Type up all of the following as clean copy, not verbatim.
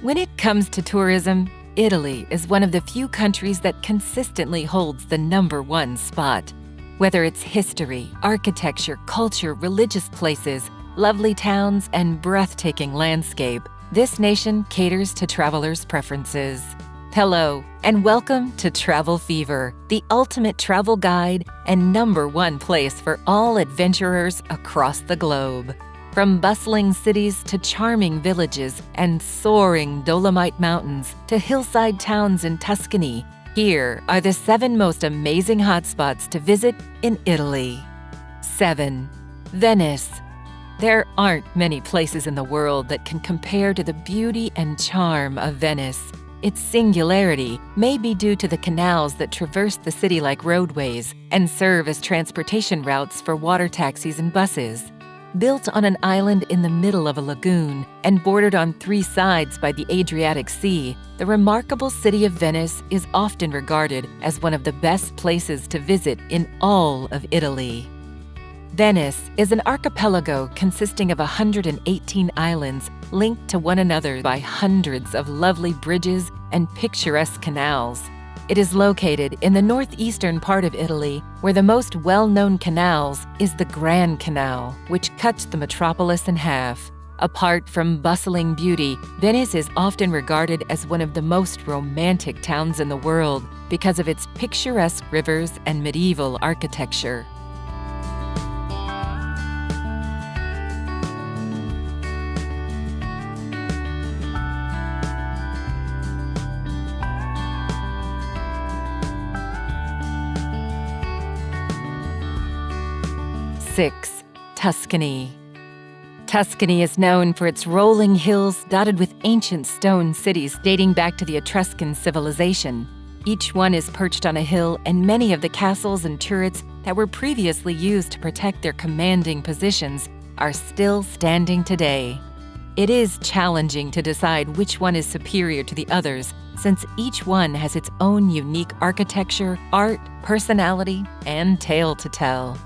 When it comes to tourism, Italy is one of the few countries that consistently holds the #1 spot. Whether it's history, architecture, culture, religious places, lovely towns, and breathtaking landscape, this nation caters to travelers' preferences. Hello, and welcome to Travel Fever, the ultimate travel guide and #1 place for all adventurers across the globe. From bustling cities to charming villages and soaring Dolomite mountains to hillside towns in Tuscany, here are the 7 most amazing hotspots to visit in Italy. 7. Venice. There aren't many places in the world that can compare to the beauty and charm of Venice. Its singularity may be due to the canals that traverse the city like roadways and serve as transportation routes for water taxis and buses. Built on an island in the middle of a lagoon and bordered on 3 sides by the Adriatic Sea, the remarkable city of Venice is often regarded as one of the best places to visit in all of Italy. Venice is an archipelago consisting of 118 islands linked to one another by hundreds of lovely bridges and picturesque canals. It is located in the northeastern part of Italy, where the most well-known canals is the Grand Canal, which cuts the metropolis in half. Apart from bustling beauty, Venice is often regarded as one of the most romantic towns in the world because of its picturesque rivers and medieval architecture. Tuscany. Tuscany is known for its rolling hills dotted with ancient stone cities dating back to the Etruscan civilization. Each one is perched on a hill, and many of the castles and turrets that were previously used to protect their commanding positions are still standing today. It is challenging to decide which one is superior to the others, since each one has its own unique architecture, art, personality, and tale to tell.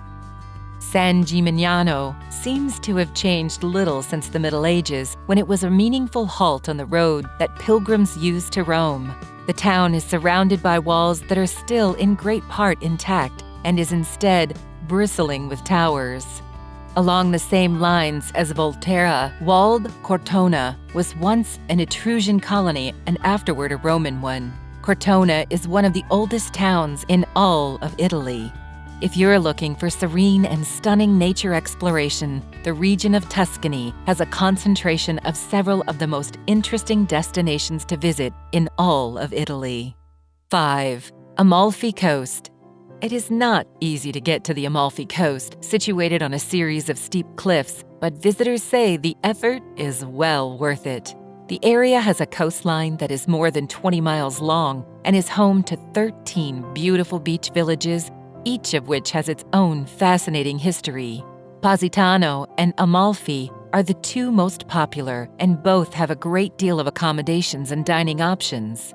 San Gimignano seems to have changed little since the Middle Ages, when it was a meaningful halt on the road that pilgrims used to Rome. The town is surrounded by walls that are still in great part intact and is instead bristling with towers. Along the same lines as Volterra, walled Cortona was once an Etruscan colony and afterward a Roman one. Cortona is one of the oldest towns in all of Italy. If you're looking for serene and stunning nature exploration, the region of Tuscany has a concentration of several of the most interesting destinations to visit in all of Italy. 5. Amalfi Coast. It is not easy to get to the Amalfi Coast, situated on a series of steep cliffs, but visitors say the effort is well worth it. The area has a coastline that is more than 20 miles long and is home to 13 beautiful beach villages, each of which has its own fascinating history. Positano and Amalfi are the 2 most popular, and both have a great deal of accommodations and dining options.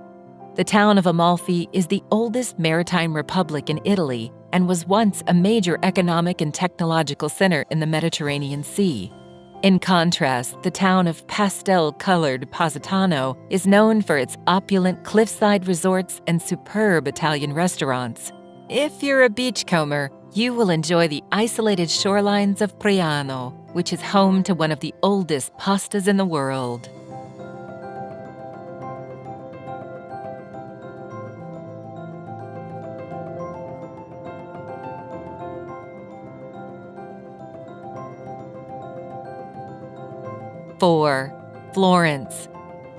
The town of Amalfi is the oldest maritime republic in Italy and was once a major economic and technological center in the Mediterranean Sea. In contrast, the town of pastel-colored Positano is known for its opulent cliffside resorts and superb Italian restaurants. If you're a beachcomber, you will enjoy the isolated shorelines of Priano, which is home to one of the oldest pastas in the world. Florence.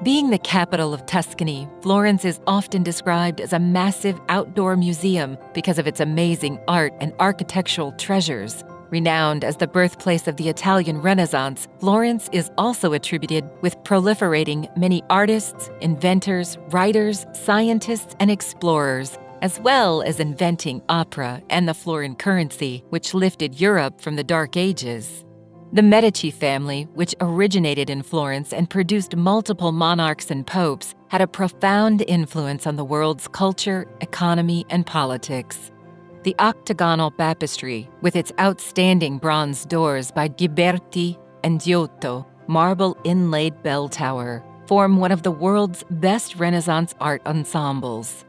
Being the capital of Tuscany, Florence is often described as a massive outdoor museum because of its amazing art and architectural treasures. Renowned as the birthplace of the Italian Renaissance, Florence is also attributed with proliferating many artists, inventors, writers, scientists, and explorers, as well as inventing opera and the florin currency, which lifted Europe from the Dark Ages. The Medici family, which originated in Florence and produced multiple monarchs and popes, had a profound influence on the world's culture, economy, and politics. The octagonal baptistry, with its outstanding bronze doors by Ghiberti and Giotto, marble inlaid bell tower, form one of the world's best Renaissance art ensembles.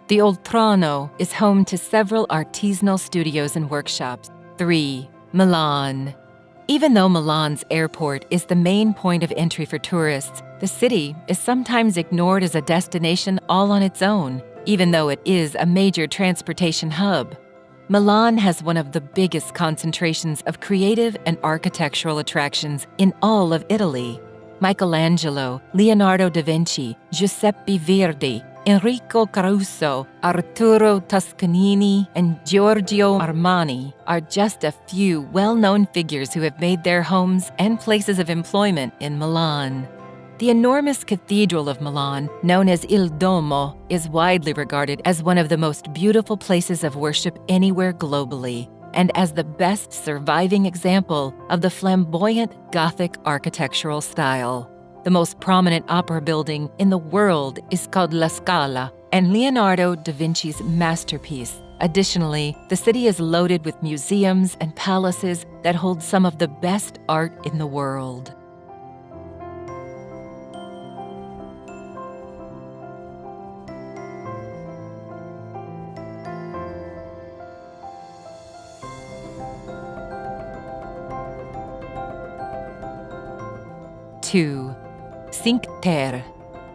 The Oltrarno is home to several artisanal studios and workshops. 3. Milan. Even though Milan's airport is the main point of entry for tourists, the city is sometimes ignored as a destination all on its own, even though it is a major transportation hub. Milan has one of the biggest concentrations of creative and architectural attractions in all of Italy. Michelangelo, Leonardo da Vinci, Giuseppe Verdi, Enrico Caruso, Arturo Toscanini, and Giorgio Armani are just a few well-known figures who have made their homes and places of employment in Milan. The enormous Cathedral of Milan, known as Il Duomo, is widely regarded as one of the most beautiful places of worship anywhere globally, and as the best surviving example of the flamboyant Gothic architectural style. The most prominent opera building in the world is called La Scala, and Leonardo da Vinci's masterpiece. Additionally, the city is loaded with museums and palaces that hold some of the best art in the world. Two. Cinque Terre.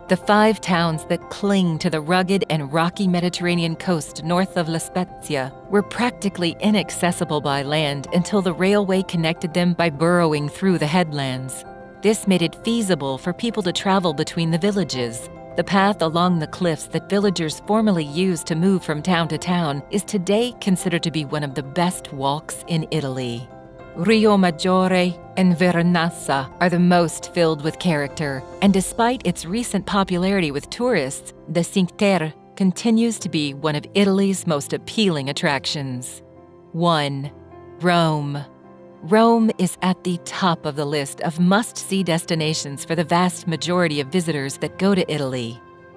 The 5 towns that cling to the rugged and rocky Mediterranean coast north of La Spezia were practically inaccessible by land until the railway connected them by burrowing through the headlands. This made it feasible for people to travel between the villages. The path along the cliffs that villagers formerly used to move from town to town is today considered to be one of the best walks in Italy. Rio Maggiore and Vernazza are the most filled with character, and despite its recent popularity with tourists, the Cinque Terre continues to be one of Italy's most appealing attractions. 1. Rome. Rome is at the top of the list of must-see destinations for the vast majority of visitors that go to Italy.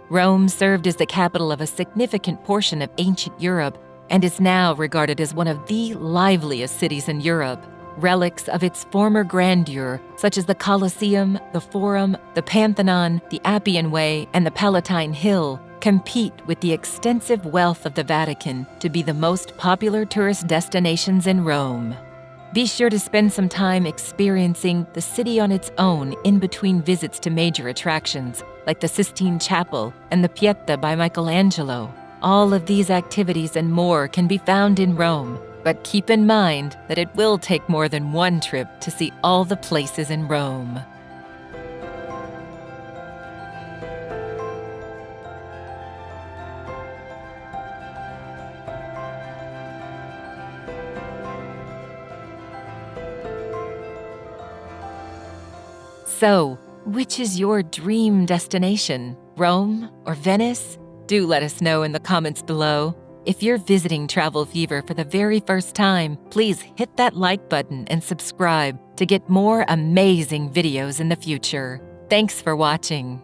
Rome served as the capital of a significant portion of ancient Europe and is now regarded as one of the liveliest cities in Europe. Relics of its former grandeur, such as the Colosseum, the Forum, the Pantheon, the Appian Way, and the Palatine Hill, compete with the extensive wealth of the Vatican to be the most popular tourist destinations in Rome. Be sure to spend some time experiencing the city on its own in between visits to major attractions, like the Sistine Chapel and the Pietà by Michelangelo. All of these activities and more can be found in Rome, but keep in mind that it will take more than one trip to see all the places in Rome. So, which is your dream destination? Rome or Venice? Do let us know in the comments below. If you're visiting Travel Fever for the very first time, please hit that like button and subscribe to get more amazing videos in the future. Thanks for watching.